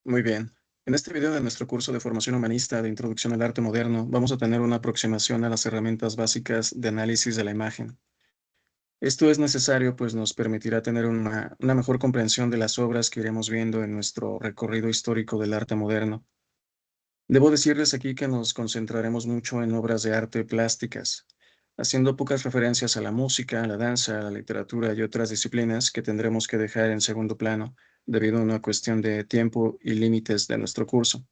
Muy bien. En este video de nuestro curso de formación humanista de Introducción al Arte Moderno, vamos a tener una aproximación a las herramientas básicas de análisis de la imagen. Esto es necesario, pues nos permitirá tener una mejor comprensión de las obras que iremos viendo en nuestro recorrido histórico del arte moderno. Debo decirles aquí que nos concentraremos mucho en obras de arte plásticas, haciendo pocas referencias a la música, a la danza, a la literatura y otras disciplinas que tendremos que dejar en segundo plano debido a una cuestión de tiempo y límites de nuestro curso.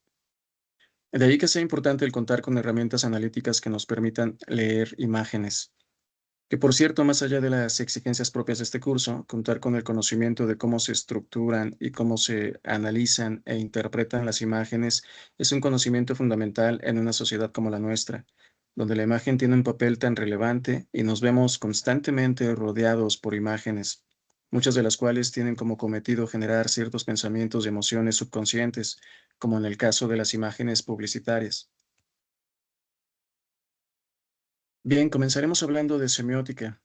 De ahí que sea importante el contar con herramientas analíticas que nos permitan leer imágenes. Que por cierto, más allá de las exigencias propias de este curso, contar con el conocimiento de cómo se estructuran y cómo se analizan e interpretan las imágenes es un conocimiento fundamental en una sociedad como la nuestra, donde la imagen tiene un papel tan relevante y nos vemos constantemente rodeados por imágenes, muchas de las cuales tienen como cometido generar ciertos pensamientos y emociones subconscientes, como en el caso de las imágenes publicitarias. Bien, comenzaremos hablando de semiótica,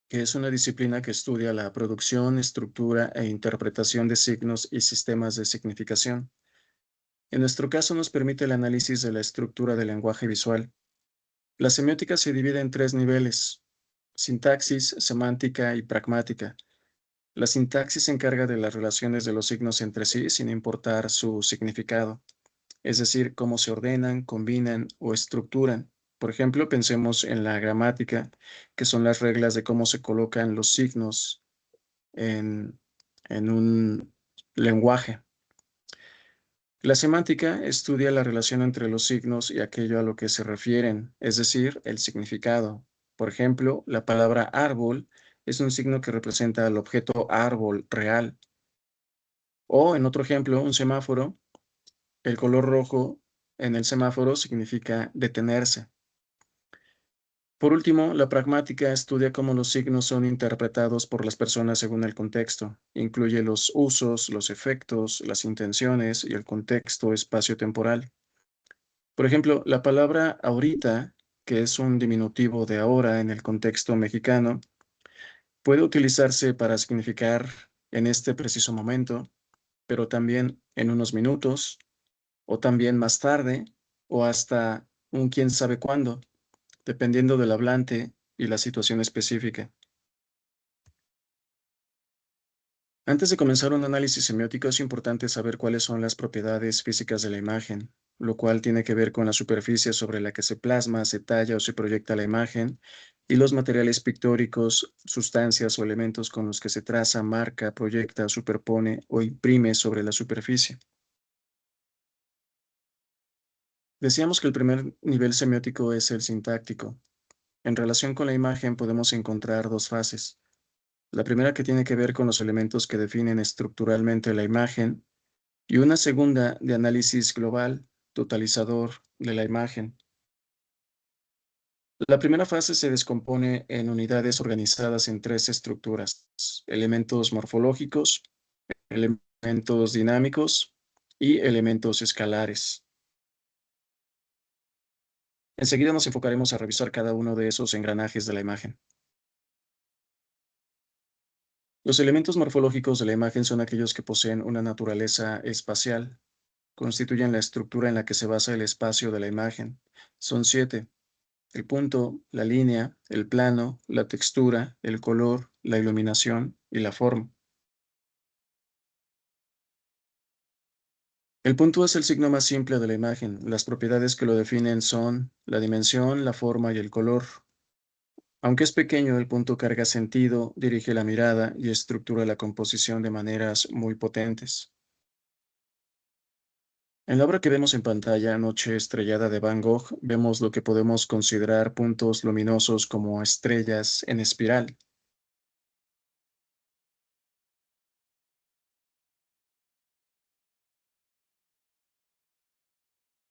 que es una disciplina que estudia la producción, estructura e interpretación de signos y sistemas de significación. En nuestro caso nos permite el análisis de la estructura del lenguaje visual. La semiótica se divide en tres niveles: sintaxis, semántica y pragmática. La sintaxis se encarga de las relaciones de los signos entre sí sin importar su significado, es decir, cómo se ordenan, combinan o estructuran. Por ejemplo, pensemos en la gramática, que son las reglas de cómo se colocan los signos en, en un lenguaje. La semántica estudia la relación entre los signos y aquello a lo que se refieren, es decir, el significado. Por ejemplo, la palabra árbol es un signo que representa al objeto árbol real. O, en otro ejemplo, un semáforo, el color rojo en el semáforo significa detenerse. Por último, la pragmática estudia cómo los signos son interpretados por las personas según el contexto. Incluye los usos, los efectos, las intenciones y el contexto espacio-temporal. Por ejemplo, la palabra ahorita, que es un diminutivo de ahora en el contexto mexicano, puede utilizarse para significar en este preciso momento, pero también en unos minutos, o también más tarde, o hasta un quién sabe cuándo, dependiendo del hablante y la situación específica. Antes de comenzar un análisis semiótico es importante saber cuáles son las propiedades físicas de la imagen, lo cual tiene que ver con la superficie sobre la que se plasma, se talla o se proyecta la imagen, y los materiales pictóricos, sustancias o elementos con los que se traza, marca, proyecta, superpone o imprime sobre la superficie. Decíamos que el primer nivel semiótico es el sintáctico. En relación con la imagen podemos encontrar dos fases. La primera, que tiene que ver con los elementos que definen estructuralmente la imagen, y una segunda de análisis global, totalizador de la imagen. La primera fase se descompone en unidades organizadas en tres estructuras: elementos morfológicos, elementos dinámicos y elementos escalares. Enseguida nos enfocaremos a revisar cada uno de esos engranajes de la imagen. Los elementos morfológicos de la imagen son aquellos que poseen una naturaleza espacial, constituyen la estructura en la que se basa el espacio de la imagen. Son 7: el punto, la línea, el plano, la textura, el color, la iluminación y la forma. El punto es el signo más simple de la imagen. Las propiedades que lo definen son la dimensión, la forma y el color. Aunque es pequeño, el punto carga sentido, dirige la mirada y estructura la composición de maneras muy potentes. En la obra que vemos en pantalla, Noche estrellada de Van Gogh, vemos lo que podemos considerar puntos luminosos como estrellas en espiral.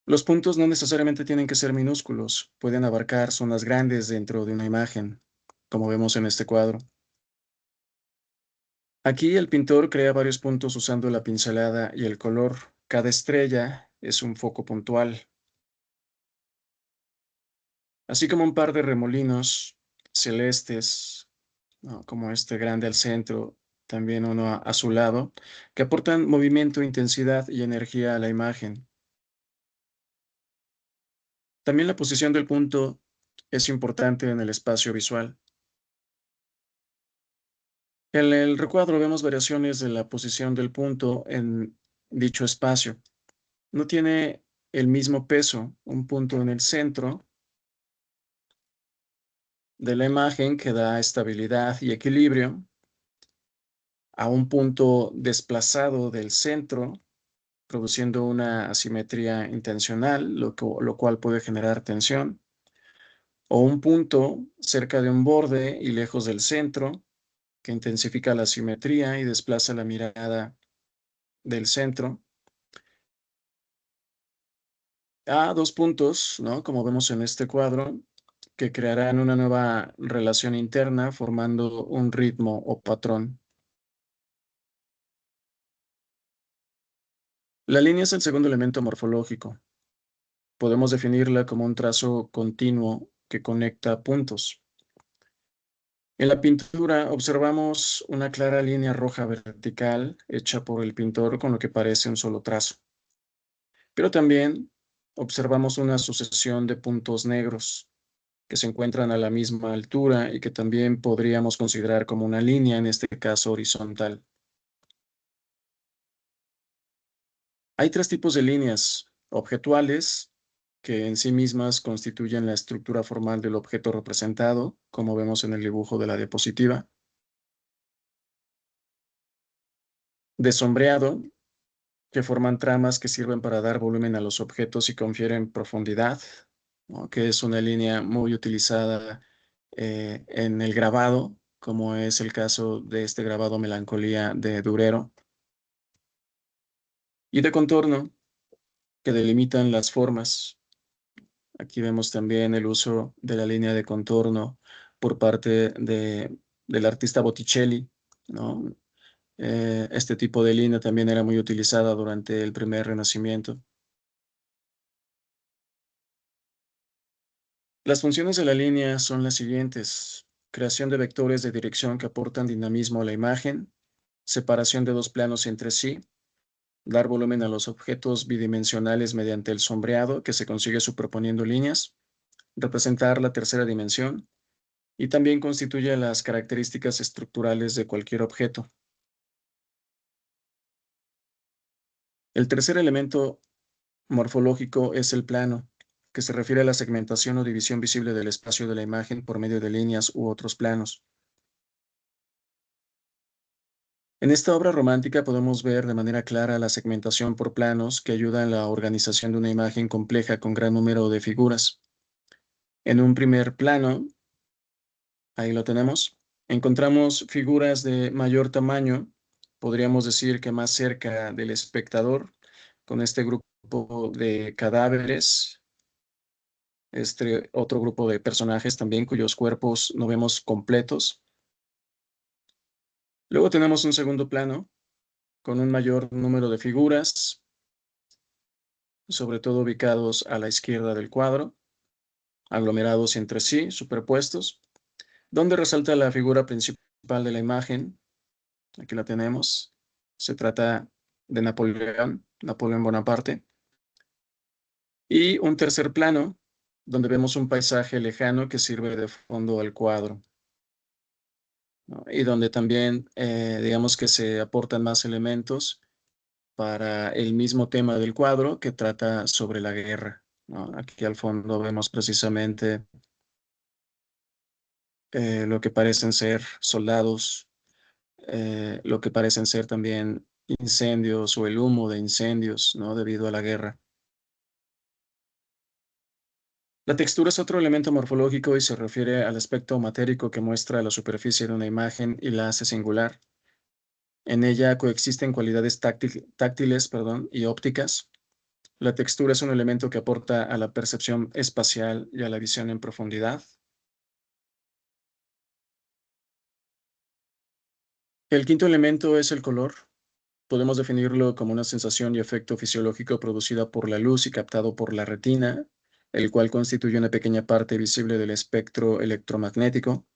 Los puntos no necesariamente tienen que ser minúsculos, pueden abarcar zonas grandes dentro de una imagen, como vemos en este cuadro. Aquí el pintor crea varios puntos usando la pincelada y el color. Cada estrella es un foco puntual, así como un par de remolinos celestes, ¿no?, como este grande al centro. también uno a su lado, que aportan movimiento, intensidad y energía a la imagen. También la posición del punto es importante en el espacio visual. En el recuadro vemos variaciones de la posición del punto en dicho espacio. No tiene el mismo peso un punto en el centro de la imagen que da estabilidad y equilibrio a un punto desplazado del centro, produciendo una asimetría intencional, lo cual puede generar tensión, o un punto cerca de un borde y lejos del centro, que intensifica la asimetría y desplaza la mirada del centro, a dos puntos, ¿no? Como vemos en este cuadro, que crearán una nueva relación interna formando un ritmo o patrón. La línea es el segundo elemento morfológico. Podemos definirla como un trazo continuo que conecta puntos. En la pintura observamos una clara línea roja vertical hecha por el pintor con lo que parece un solo trazo. Pero también observamos una sucesión de puntos negros que se encuentran a la misma altura y que también podríamos considerar como una línea, en este caso horizontal. Hay tres tipos de líneas: objetuales, que en sí mismas constituyen la estructura formal del objeto representado, como vemos en el dibujo de la diapositiva; de sombreado, que forman tramas que sirven para dar volumen a los objetos y confieren profundidad, ¿no? Que es una línea muy utilizada en el grabado, como es el caso de este grabado Melancolía de Durero; y de contorno, que delimitan las formas. Aquí vemos también el uso de la línea de contorno por parte del artista Botticelli, ¿no? Este tipo de línea también era muy utilizada durante el primer Renacimiento. Las funciones de la línea son las siguientes: creación de vectores de dirección que aportan dinamismo a la imagen, separación de dos planos entre sí, dar volumen a los objetos bidimensionales mediante el sombreado, que se consigue superponiendo líneas, representar la tercera dimensión, y también constituye las características estructurales de cualquier objeto. El tercer elemento morfológico es el plano, que se refiere a la segmentación o división visible del espacio de la imagen por medio de líneas u otros planos. En esta obra romántica podemos ver de manera clara la segmentación por planos, que ayuda en la organización de una imagen compleja con gran número de figuras. En un primer plano, ahí lo tenemos, encontramos figuras de mayor tamaño, podríamos decir que más cerca del espectador, con este grupo de cadáveres, este otro grupo de personajes también cuyos cuerpos no vemos completos. Luego tenemos un segundo plano con un mayor número de figuras, sobre todo ubicados a la izquierda del cuadro, aglomerados entre sí, superpuestos, donde resalta la figura principal de la imagen. Aquí la tenemos. Se trata de Napoleón Bonaparte. Y un tercer plano, donde vemos un paisaje lejano que sirve de fondo al cuadro, ¿no? Y donde también, digamos que se aportan más elementos para el mismo tema del cuadro, que trata sobre la guerra, ¿no? Aquí al fondo vemos precisamente lo que parecen ser soldados, lo que parecen ser también incendios o el humo de incendios, ¿no? Debido a la guerra. La textura es otro elemento morfológico y se refiere al aspecto matérico que muestra la superficie de una imagen y la hace singular. En ella coexisten cualidades táctiles, perdón, y ópticas. La textura es un elemento que aporta a la percepción espacial y a la visión en profundidad. El quinto elemento es el color. Podemos definirlo como una sensación y efecto fisiológico producida por la luz y captado por la retina, el cual constituye una pequeña parte visible del espectro electromagnético.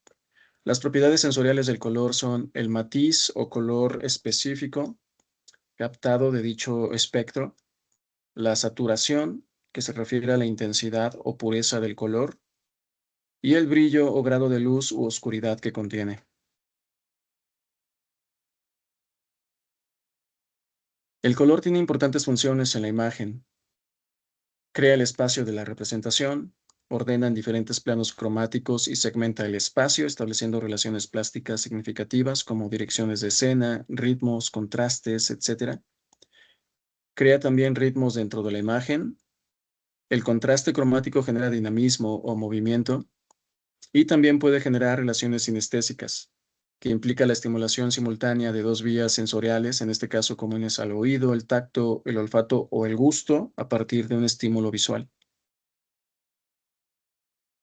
Las propiedades sensoriales del color son el matiz o color específico captado de dicho espectro, la saturación, que se refiere a la intensidad o pureza del color, y el brillo o grado de luz u oscuridad que contiene. El color tiene importantes funciones en la imagen. Crea el espacio de la representación, ordena en diferentes planos cromáticos y segmenta el espacio, estableciendo relaciones plásticas significativas como direcciones de escena, ritmos, contrastes, etc. Crea también ritmos dentro de la imagen. El contraste cromático genera dinamismo o movimiento y también puede generar relaciones sinestésicas, que implica la estimulación simultánea de dos vías sensoriales, en este caso comunes al oído, el tacto, el olfato o el gusto, a partir de un estímulo visual.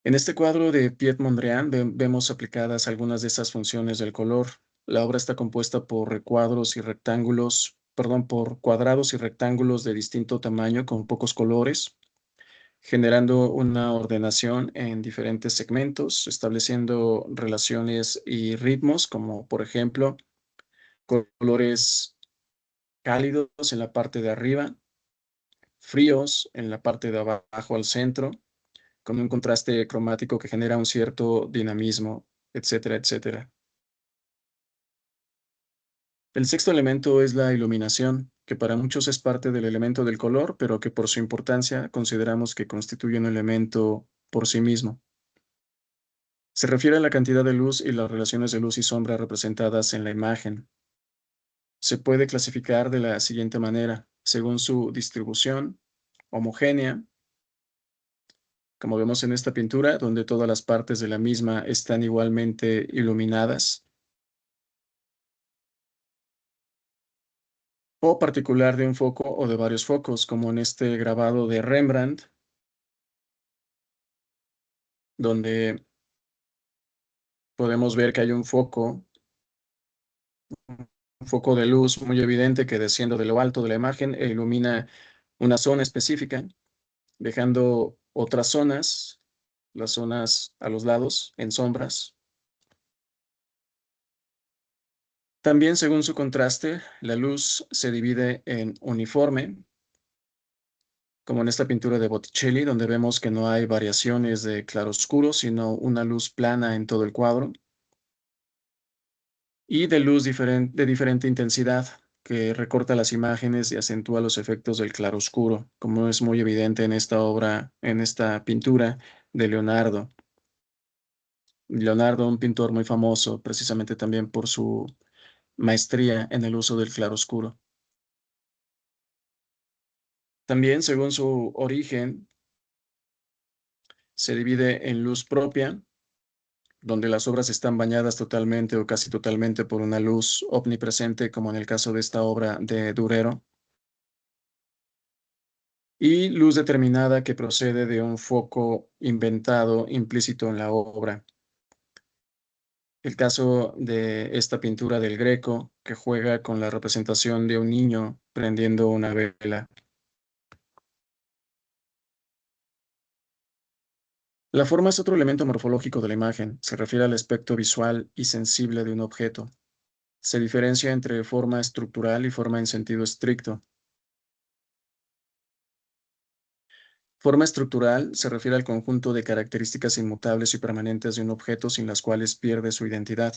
En este cuadro de Piet Mondrian vemos aplicadas algunas de esas funciones del color. La obra está compuesta por por cuadrados y rectángulos de distinto tamaño con pocos colores, generando una ordenación en diferentes segmentos, estableciendo relaciones y ritmos, como por ejemplo, colores cálidos en la parte de arriba, fríos en la parte de abajo al centro, con un contraste cromático que genera un cierto dinamismo, etcétera, etcétera. El sexto elemento es la iluminación, que para muchos es parte del elemento del color, pero que por su importancia consideramos que constituye un elemento por sí mismo. Se refiere a la cantidad de luz y las relaciones de luz y sombra representadas en la imagen. Se puede clasificar de la siguiente manera, según su distribución homogénea, como vemos en esta pintura, donde todas las partes de la misma están igualmente iluminadas, o particular de un foco o de varios focos, como en este grabado de Rembrandt, donde podemos ver que hay un foco de luz muy evidente que desciende de lo alto de la imagen e ilumina una zona específica, dejando otras zonas, las zonas a los lados, en sombras. También, según su contraste, la luz se divide en uniforme, como en esta pintura de Botticelli, donde vemos que no hay variaciones de claroscuro, sino una luz plana en todo el cuadro, y de luz de diferente intensidad, que recorta las imágenes y acentúa los efectos del claroscuro, como es muy evidente en esta obra, en esta pintura de Leonardo. Leonardo, un pintor muy famoso, precisamente también por su maestría en el uso del claroscuro. También, según su origen, se divide en luz propia, donde las obras están bañadas totalmente o casi totalmente por una luz omnipresente, como en el caso de esta obra de Durero, y luz determinada que procede de un foco inventado implícito en la obra. El caso de esta pintura del Greco, que juega con la representación de un niño prendiendo una vela. La forma es otro elemento morfológico de la imagen. Se refiere al aspecto visual y sensible de un objeto. Se diferencia entre forma estructural y forma en sentido estricto. Forma estructural se refiere al conjunto de características inmutables y permanentes de un objeto sin las cuales pierde su identidad.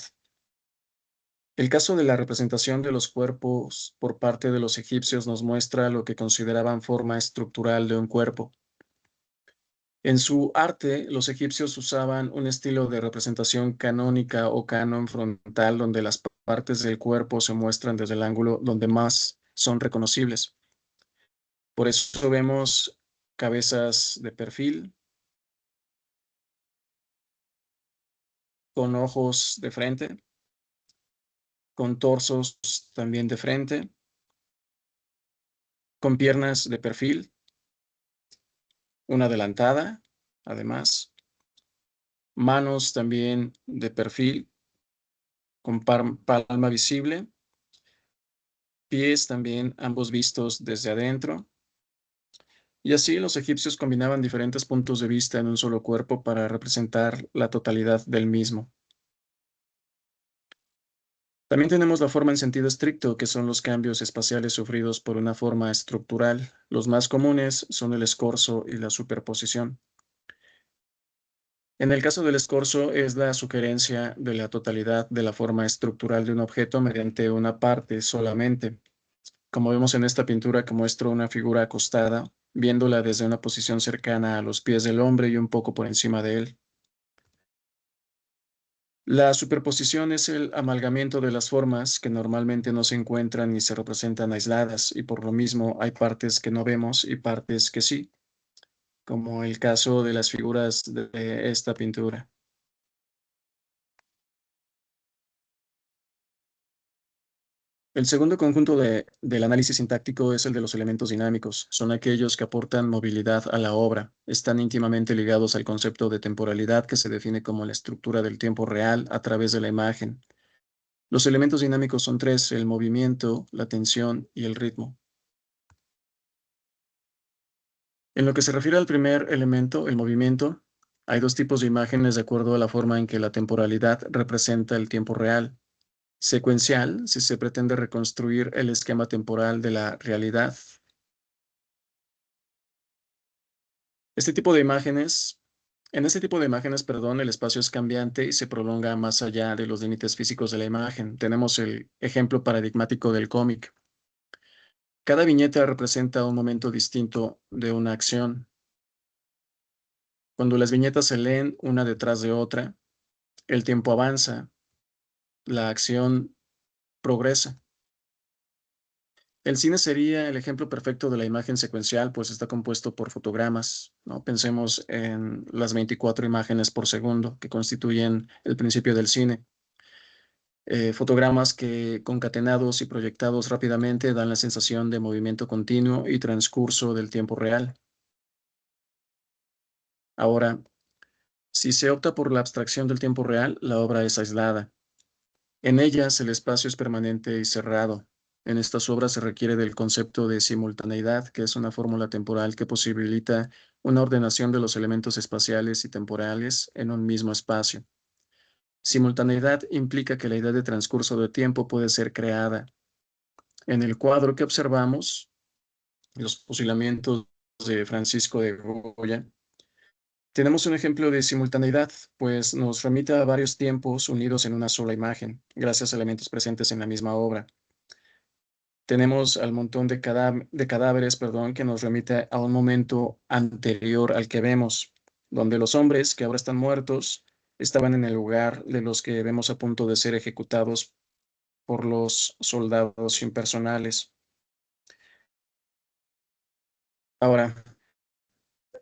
El caso de la representación de los cuerpos por parte de los egipcios nos muestra lo que consideraban forma estructural de un cuerpo. En su arte, los egipcios usaban un estilo de representación canónica o canon frontal, donde las partes del cuerpo se muestran desde el ángulo donde más son reconocibles. Por eso vemos cabezas de perfil, con ojos de frente, con torsos también de frente, con piernas de perfil, una adelantada, además, manos también de perfil, con palma visible, pies también ambos vistos desde adentro. Y así los egipcios combinaban diferentes puntos de vista en un solo cuerpo para representar la totalidad del mismo. También tenemos la forma en sentido estricto, que son los cambios espaciales sufridos por una forma estructural. Los más comunes son el escorzo y la superposición. En el caso del escorzo, es la sugerencia de la totalidad de la forma estructural de un objeto mediante una parte solamente. Como vemos en esta pintura que muestra una figura acostada, viéndola desde una posición cercana a los pies del hombre y un poco por encima de él. La superposición es el amalgamiento de las formas que normalmente no se encuentran ni se representan aisladas, y por lo mismo hay partes que no vemos y partes que sí, como el caso de las figuras de esta pintura. El segundo conjunto del análisis sintáctico es el de los elementos dinámicos. Son aquellos que aportan movilidad a la obra. Están íntimamente ligados al concepto de temporalidad, que se define como la estructura del tiempo real a través de la imagen. Los elementos dinámicos son tres: el movimiento, la tensión y el ritmo. En lo que se refiere al primer elemento, el movimiento, hay dos tipos de imágenes de acuerdo a la forma en que la temporalidad representa el tiempo real. Secuencial, si se pretende reconstruir el esquema temporal de la realidad. Este tipo de imágenes, en este tipo de imágenes, perdón, el espacio es cambiante y se prolonga más allá de los límites físicos de la imagen. Tenemos el ejemplo paradigmático del cómic. Cada viñeta representa un momento distinto de una acción. Cuando las viñetas se leen una detrás de otra, el tiempo avanza, la acción progresa. El cine sería el ejemplo perfecto de la imagen secuencial, pues está compuesto por fotogramas, ¿no? Pensemos en las 24 imágenes por segundo que constituyen el principio del cine. Fotogramas que, concatenados y proyectados rápidamente, dan la sensación de movimiento continuo y transcurso del tiempo real. Ahora, si se opta por la abstracción del tiempo real, la obra es aislada. En ellas el espacio es permanente y cerrado. En estas obras se requiere del concepto de simultaneidad, que es una fórmula temporal que posibilita una ordenación de los elementos espaciales y temporales en un mismo espacio. Simultaneidad implica que la idea de transcurso de tiempo puede ser creada. En el cuadro que observamos, los fusilamientos de Francisco de Goya, tenemos un ejemplo de simultaneidad, pues nos remite a varios tiempos unidos en una sola imagen, gracias a elementos presentes en la misma obra. Tenemos al montón de cadáveres, perdón, que nos remite a un momento anterior al que vemos, donde los hombres que ahora están muertos estaban en el lugar de los que vemos a punto de ser ejecutados por los soldados impersonales. Ahora,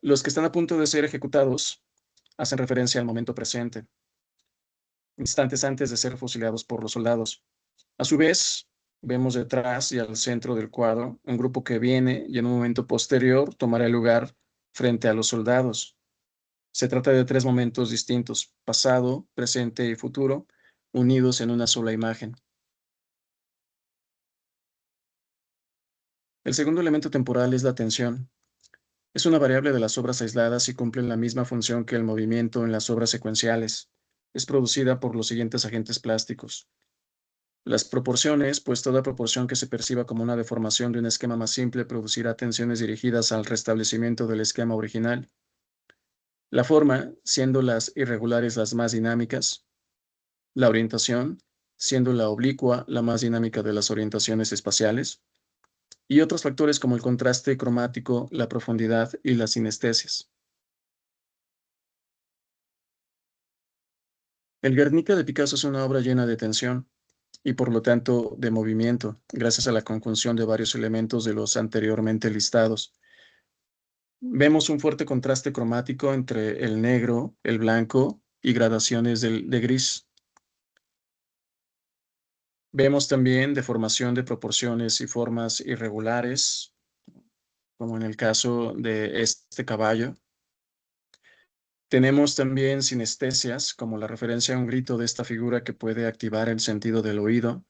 los que están a punto de ser ejecutados hacen referencia al momento presente, instantes antes de ser fusilados por los soldados. A su vez, vemos detrás y al centro del cuadro un grupo que viene y en un momento posterior tomará el lugar frente a los soldados. Se trata de tres momentos distintos: pasado, presente y futuro, unidos en una sola imagen. El segundo elemento temporal es la tensión. Es una variable de las obras aisladas y cumple la misma función que el movimiento en las obras secuenciales. Es producida por los siguientes agentes plásticos: las proporciones, pues toda proporción que se perciba como una deformación de un esquema más simple producirá tensiones dirigidas al restablecimiento del esquema original. La forma, siendo las irregulares las más dinámicas. La orientación, siendo la oblicua la más dinámica de las orientaciones espaciales. Y otros factores como el contraste cromático, la profundidad y las sinestesias. El Guernica de Picasso es una obra llena de tensión y por lo tanto de movimiento, gracias a la conjunción de varios elementos de los anteriormente listados. Vemos un fuerte contraste cromático entre el negro, el blanco y gradaciones de gris. Vemos también deformación de proporciones y formas irregulares, como en el caso de este caballo. Tenemos también sinestesias, como la referencia a un grito de esta figura que puede activar el sentido del oído.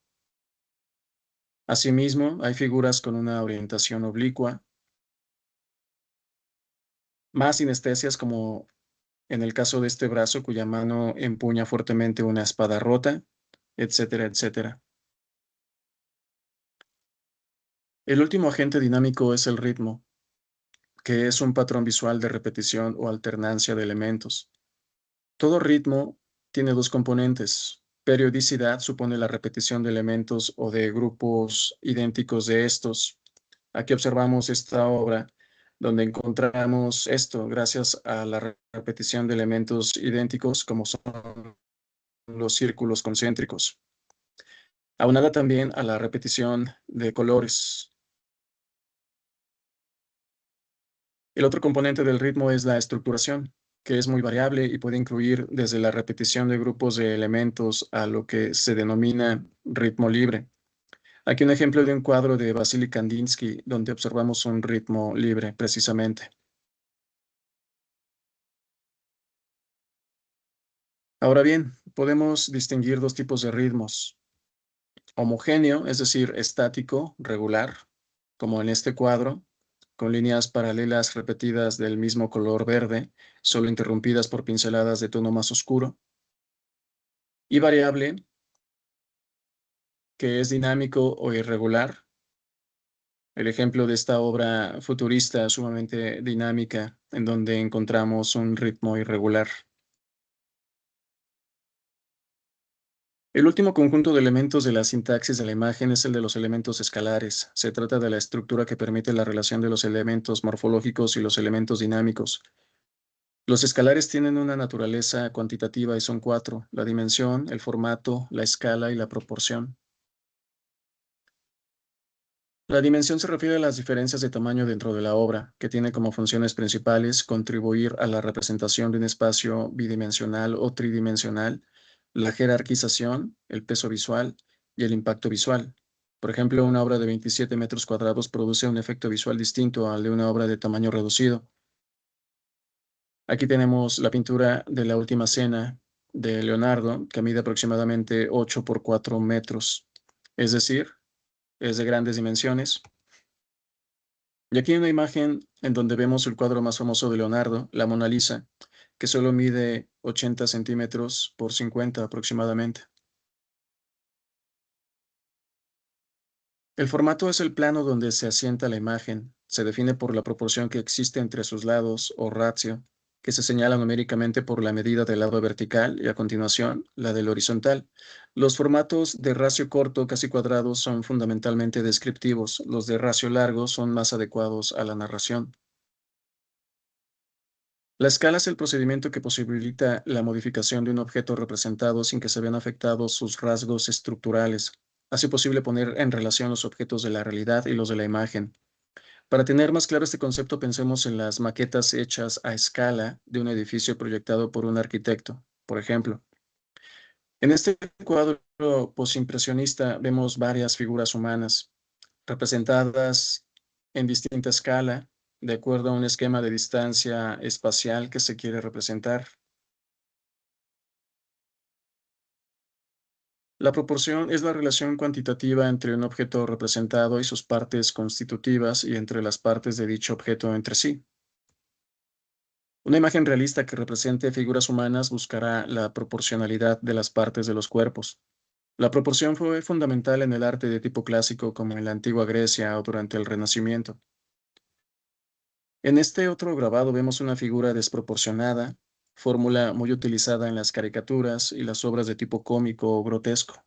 Asimismo, hay figuras con una orientación oblicua, más sinestesias como en el caso de este brazo cuya mano empuña fuertemente una espada rota, etcétera, etcétera. El último agente dinámico es el ritmo, que es un patrón visual de repetición o alternancia de elementos. Todo ritmo tiene dos componentes. Periodicidad supone la repetición de elementos o de grupos idénticos de estos. Aquí observamos esta obra donde encontramos esto gracias a la repetición de elementos idénticos como son los círculos concéntricos, aunada también a la repetición de colores. El otro componente del ritmo es la estructuración, que es muy variable y puede incluir desde la repetición de grupos de elementos a lo que se denomina ritmo libre. Aquí un ejemplo de un cuadro de Vasily Kandinsky donde observamos un ritmo libre precisamente. Ahora bien, podemos distinguir dos tipos de ritmos. Homogéneo, es decir, estático, regular, como en este cuadro, con líneas paralelas repetidas del mismo color verde, solo interrumpidas por pinceladas de tono más oscuro. Y variable, que es dinámico o irregular. El ejemplo de esta obra futurista sumamente dinámica, en donde encontramos un ritmo irregular. El último conjunto de elementos de la sintaxis de la imagen es el de los elementos escalares. Se trata de la estructura que permite la relación de los elementos morfológicos y los elementos dinámicos. Los escalares tienen una naturaleza cuantitativa y son cuatro: la dimensión, el formato, la escala y la proporción. La dimensión se refiere a las diferencias de tamaño dentro de la obra, que tiene como funciones principales contribuir a la representación de un espacio bidimensional o tridimensional, la jerarquización, el peso visual y el impacto visual. Por ejemplo, una obra de 27 metros cuadrados produce un efecto visual distinto al de una obra de tamaño reducido. Aquí tenemos la pintura de La Última Cena de Leonardo, que mide aproximadamente 8 por 4 metros, es decir, es de grandes dimensiones. Y aquí hay una imagen en donde vemos el cuadro más famoso de Leonardo, la Mona Lisa, que solo mide 80 centímetros por 50 aproximadamente. El formato es el plano donde se asienta la imagen. Se define por la proporción que existe entre sus lados, o ratio, que se señala numéricamente por la medida del lado vertical y a continuación la del horizontal. Los formatos de ratio corto, casi cuadrados, son fundamentalmente descriptivos. Los de ratio largo son más adecuados a la narración. La escala es el procedimiento que posibilita la modificación de un objeto representado sin que se vean afectados sus rasgos estructurales. Hace posible poner en relación los objetos de la realidad y los de la imagen. Para tener más claro este concepto, pensemos en las maquetas hechas a escala de un edificio proyectado por un arquitecto. Por ejemplo, en este cuadro posimpresionista vemos varias figuras humanas representadas en distinta escala, de acuerdo a un esquema de distancia espacial que se quiere representar. La proporción es la relación cuantitativa entre un objeto representado y sus partes constitutivas y entre las partes de dicho objeto entre sí. Una imagen realista que represente figuras humanas buscará la proporcionalidad de las partes de los cuerpos. La proporción fue fundamental en el arte de tipo clásico como en la antigua Grecia o durante el Renacimiento. En este otro grabado vemos una figura desproporcionada, fórmula muy utilizada en las caricaturas y las obras de tipo cómico o grotesco.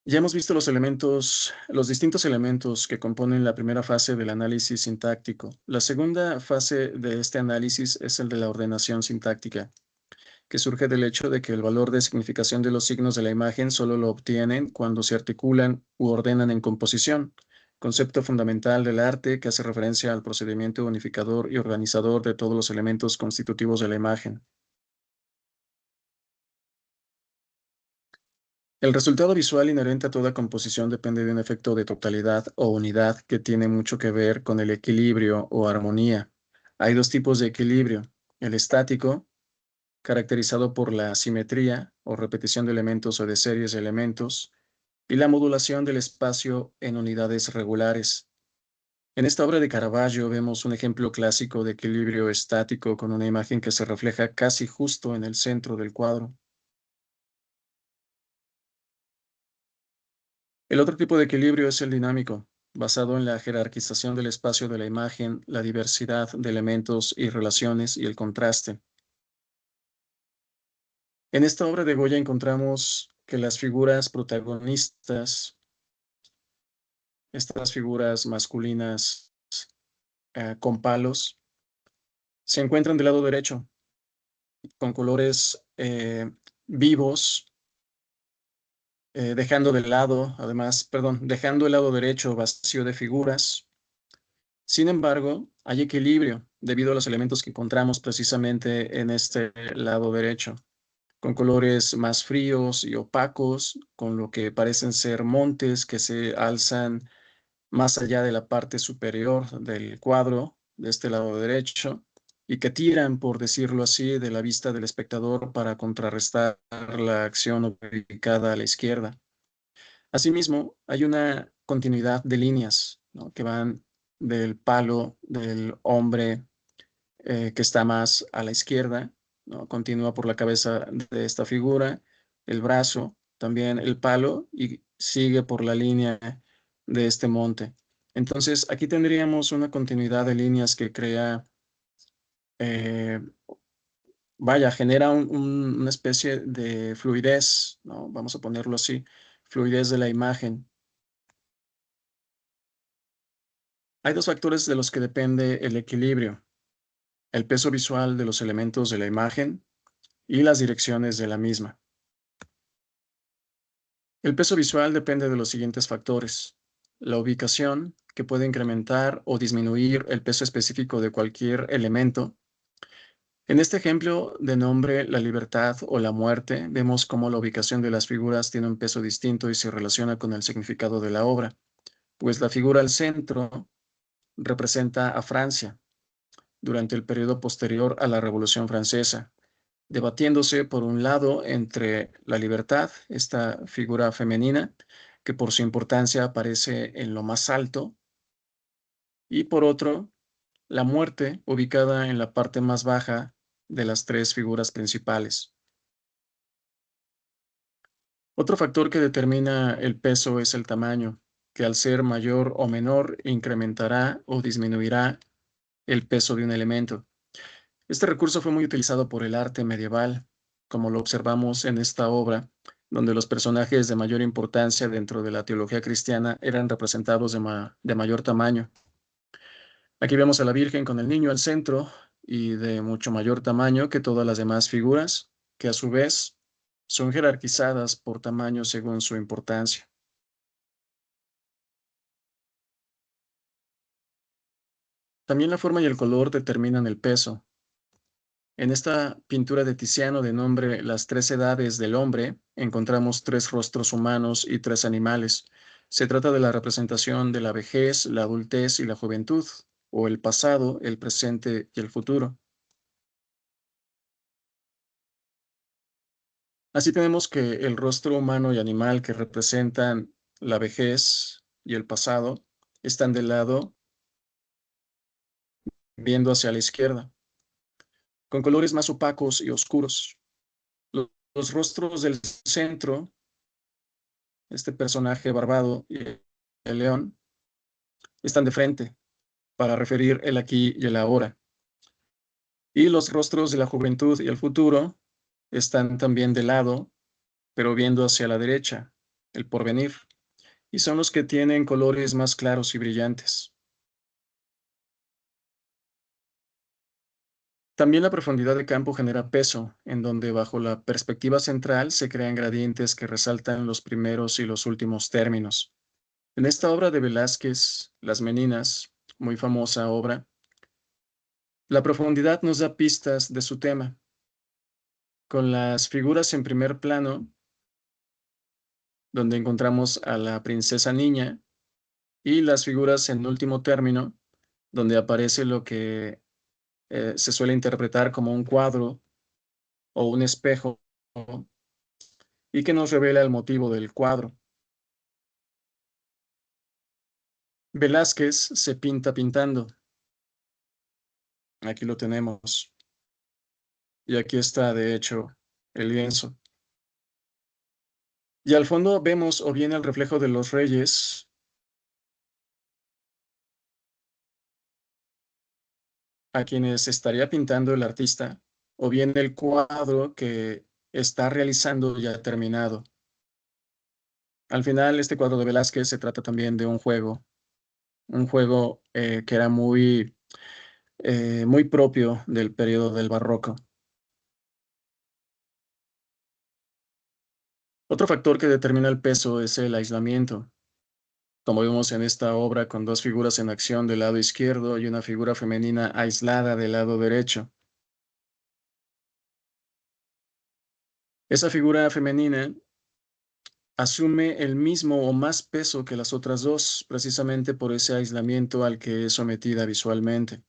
Ya hemos visto los distintos elementos que componen la primera fase del análisis sintáctico. La segunda fase de este análisis es el de la ordenación sintáctica, que surge del hecho de que el valor de significación de los signos de la imagen solo lo obtienen cuando se articulan u ordenan en composición, concepto fundamental del arte que hace referencia al procedimiento unificador y organizador de todos los elementos constitutivos de la imagen. El resultado visual inherente a toda composición depende de un efecto de totalidad o unidad que tiene mucho que ver con el equilibrio o armonía. Hay dos tipos de equilibrio: el estático, caracterizado por la simetría o repetición de elementos o de series de elementos, y la modulación del espacio en unidades regulares. En esta obra de Caravaggio vemos un ejemplo clásico de equilibrio estático con una imagen que se refleja casi justo en el centro del cuadro. El otro tipo de equilibrio es el dinámico, basado en la jerarquización del espacio de la imagen, la diversidad de elementos y relaciones y el contraste. En esta obra de Goya encontramos que las figuras protagonistas, estas figuras masculinas con palos, se encuentran del lado derecho, con colores vivos, dejando de lado, además, perdón, dejando el lado derecho vacío de figuras. Sin embargo, hay equilibrio debido a los elementos que encontramos precisamente en este lado derecho, con colores más fríos y opacos, con lo que parecen ser montes que se alzan más allá de la parte superior del cuadro, de este lado derecho, y que tiran, por decirlo así, de la vista del espectador para contrarrestar la acción ubicada a la izquierda. Asimismo, hay una continuidad de líneas, ¿no?, que van del palo del hombre que está más a la izquierda, ¿no? Continúa por la cabeza de esta figura, el brazo, también el palo y sigue por la línea de este monte. Entonces, aquí tendríamos una continuidad de líneas que crea, eh, vaya, genera una especie de fluidez, ¿no? Vamos a ponerlo así, fluidez de la imagen. Hay dos factores de los que depende el equilibrio: el peso visual de los elementos de la imagen y las direcciones de la misma. El peso visual depende de los siguientes factores: la ubicación, que puede incrementar o disminuir el peso específico de cualquier elemento. En este ejemplo de nombre La libertad o la muerte, vemos cómo la ubicación de las figuras tiene un peso distinto y se relaciona con el significado de la obra, pues la figura al centro representa a Francia durante el periodo posterior a la Revolución Francesa, debatiéndose por un lado entre la libertad, esta figura femenina, que por su importancia aparece en lo más alto, y por otro, la muerte, ubicada en la parte más baja de las tres figuras principales. Otro factor que determina el peso es el tamaño, que al ser mayor o menor incrementará o disminuirá el peso de un elemento. Este recurso fue muy utilizado por el arte medieval, como lo observamos en esta obra, donde los personajes de mayor importancia dentro de la teología cristiana eran representados de mayor tamaño. Aquí vemos a la Virgen con el niño al centro y de mucho mayor tamaño que todas las demás figuras, que a su vez son jerarquizadas por tamaño según su importancia. También la forma y el color determinan el peso. En esta pintura de Tiziano de nombre Las tres edades del hombre, encontramos tres rostros humanos y tres animales. Se trata de la representación de la vejez, la adultez y la juventud, o el pasado, el presente y el futuro. Así tenemos que el rostro humano y animal que representan la vejez y el pasado están del lado viendo hacia la izquierda, con colores más opacos y oscuros. Los rostros del centro, este personaje barbado y el león, están de frente para referir el aquí y el ahora. Y los rostros de la juventud y el futuro están también de lado, pero viendo hacia la derecha, el porvenir, y son los que tienen colores más claros y brillantes. También la profundidad de campo genera peso, en donde bajo la perspectiva central se crean gradientes que resaltan los primeros y los últimos términos. En esta obra de Velázquez, Las Meninas, muy famosa obra, la profundidad nos da pistas de su tema, con las figuras en primer plano, donde encontramos a la princesa niña, y las figuras en último término, donde aparece lo que se suele interpretar como un cuadro o un espejo, y que nos revela el motivo del cuadro. Velázquez se pinta pintando. Aquí lo tenemos. Y aquí está, de hecho, el lienzo. Y al fondo vemos o bien el reflejo de los reyes, a quienes estaría pintando el artista, o bien el cuadro que está realizando ya terminado. Al final, este cuadro de Velázquez se trata también de un juego que era muy propio del periodo del barroco. Otro factor que determina el peso es el aislamiento, como vemos en esta obra con dos figuras en acción del lado izquierdo y una figura femenina aislada del lado derecho. Esa figura femenina asume el mismo o más peso que las otras dos, precisamente por ese aislamiento al que es sometida visualmente.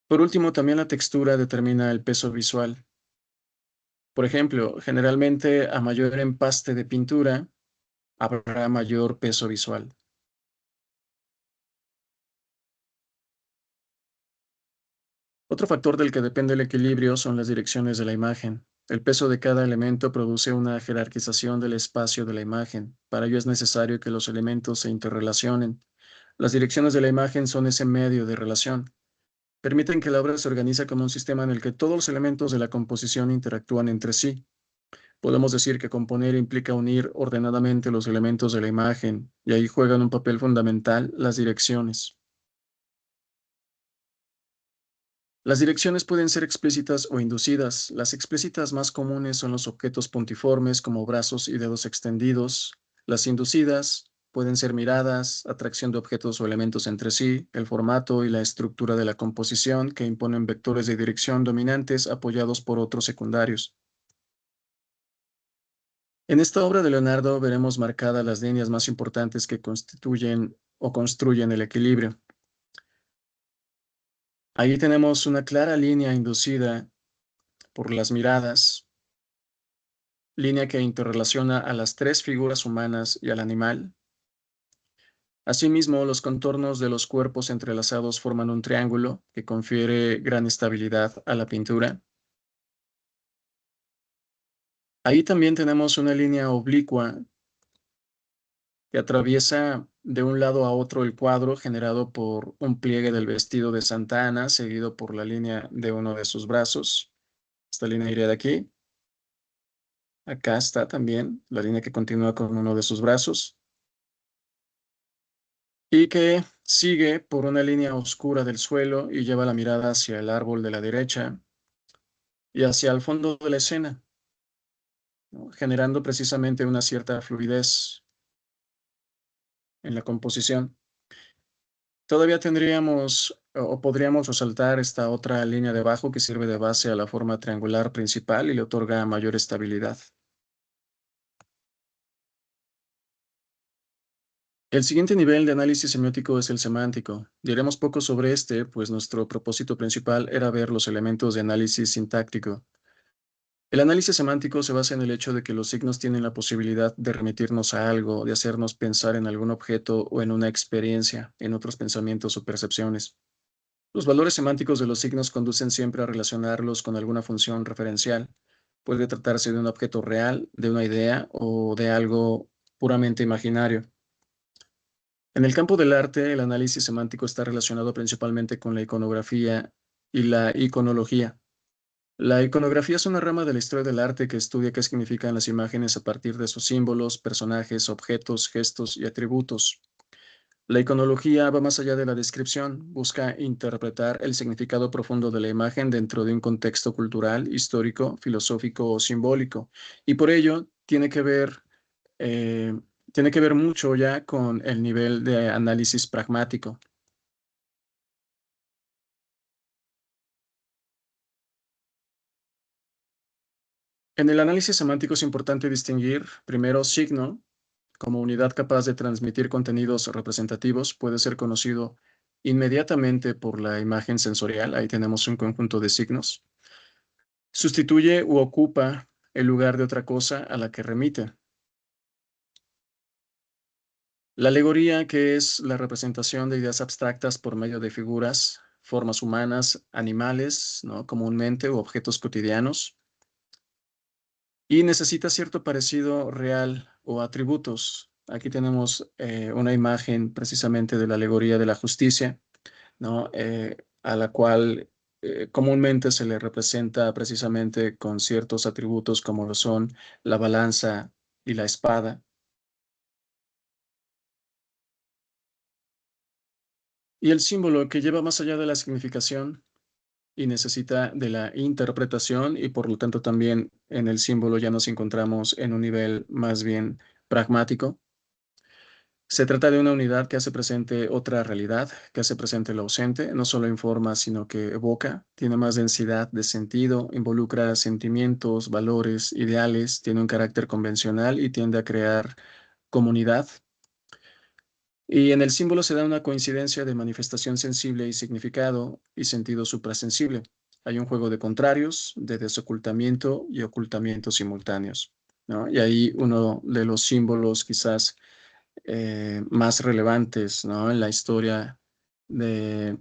Por último, también la textura determina el peso visual. Por ejemplo, generalmente a mayor empaste de pintura, habrá mayor peso visual. Otro factor del que depende el equilibrio son las direcciones de la imagen. El peso de cada elemento produce una jerarquización del espacio de la imagen. Para ello es necesario que los elementos se interrelacionen. Las direcciones de la imagen son ese medio de relación. Permiten que la obra se organice como un sistema en el que todos los elementos de la composición interactúan entre sí. Podemos decir que componer implica unir ordenadamente los elementos de la imagen, y ahí juegan un papel fundamental las direcciones. Las direcciones pueden ser explícitas o inducidas. Las explícitas más comunes son los objetos puntiformes como brazos y dedos extendidos. Las inducidas pueden ser miradas, atracción de objetos o elementos entre sí, el formato y la estructura de la composición que imponen vectores de dirección dominantes apoyados por otros secundarios. En esta obra de Leonardo veremos marcadas las líneas más importantes que constituyen o construyen el equilibrio. Ahí tenemos una clara línea inducida por las miradas, línea que interrelaciona a las tres figuras humanas y al animal. Asimismo, los contornos de los cuerpos entrelazados forman un triángulo que confiere gran estabilidad a la pintura. Ahí también tenemos una línea oblicua que atraviesa de un lado a otro el cuadro generado por un pliegue del vestido de Santa Ana, seguido por la línea de uno de sus brazos. Esta línea iría de aquí. Acá está también la línea que continúa con uno de sus brazos y que sigue por una línea oscura del suelo y lleva la mirada hacia el árbol de la derecha y hacia el fondo de la escena, ¿no? Generando precisamente una cierta fluidez en la composición. Todavía tendríamos o podríamos resaltar esta otra línea de bajo que sirve de base a la forma triangular principal y le otorga mayor estabilidad. El siguiente nivel de análisis semiótico es el semántico. Diremos poco sobre este, pues nuestro propósito principal era ver los elementos de análisis sintáctico. El análisis semántico se basa en el hecho de que los signos tienen la posibilidad de remitirnos a algo, de hacernos pensar en algún objeto o en una experiencia, en otros pensamientos o percepciones. Los valores semánticos de los signos conducen siempre a relacionarlos con alguna función referencial. Puede tratarse de un objeto real, de una idea o de algo puramente imaginario. En el campo del arte, el análisis semántico está relacionado principalmente con la iconografía y la iconología. La iconografía es una rama de la historia del arte que estudia qué significan las imágenes a partir de sus símbolos, personajes, objetos, gestos y atributos. La iconología va más allá de la descripción, busca interpretar el significado profundo de la imagen dentro de un contexto cultural, histórico, filosófico o simbólico, y por ello eh, tiene que ver mucho ya con el nivel de análisis pragmático. En el análisis semántico es importante distinguir primero signo como unidad capaz de transmitir contenidos representativos, puede ser conocido inmediatamente por la imagen sensorial. Ahí tenemos un conjunto de signos. Sustituye u ocupa el lugar de otra cosa a la que remite. La alegoría, que es la representación de ideas abstractas por medio de figuras, formas humanas, animales, ¿no? Comúnmente, u objetos cotidianos. y necesita cierto parecido real o atributos. Aquí tenemos una imagen precisamente de la alegoría de la justicia, ¿no? A la cual comúnmente se le representa precisamente con ciertos atributos como lo son la balanza y la espada. Y el símbolo que lleva más allá de la significación y necesita de la interpretación y por lo tanto también en el símbolo ya nos encontramos en un nivel más bien pragmático. Se trata de una unidad que hace presente otra realidad, que hace presente lo ausente, no solo informa, sino que evoca, tiene más densidad de sentido, involucra sentimientos, valores, ideales, tiene un carácter convencional y tiende a crear comunidad. Y en el símbolo se da una coincidencia de manifestación sensible y significado y sentido suprasensible. Hay un juego de contrarios, de desocultamiento y ocultamiento simultáneos, ¿no? Y ahí uno de los símbolos quizás más relevantes, ¿no? En la historia de,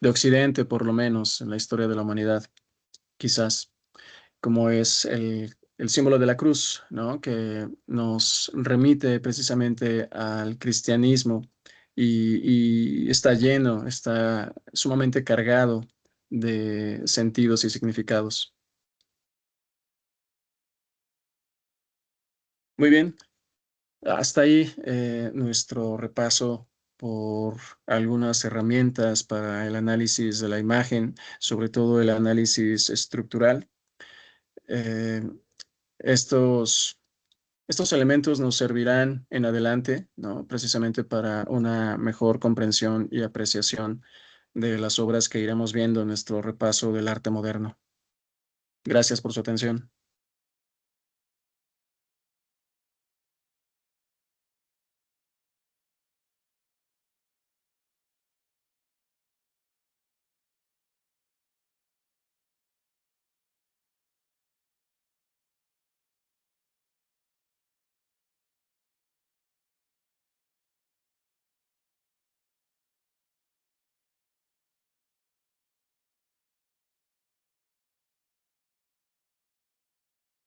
de Occidente, por lo menos, en la historia de la humanidad, quizás, como es el símbolo de la cruz, ¿no? Que nos remite precisamente al cristianismo y está lleno, está sumamente cargado de sentidos y significados. Muy bien, hasta ahí nuestro repaso por algunas herramientas para el análisis de la imagen, sobre todo el análisis estructural. Eh, estos, estos elementos nos servirán en adelante, ¿no? Precisamente para una mejor comprensión y apreciación de las obras que iremos viendo en nuestro repaso del arte moderno. Gracias por su atención.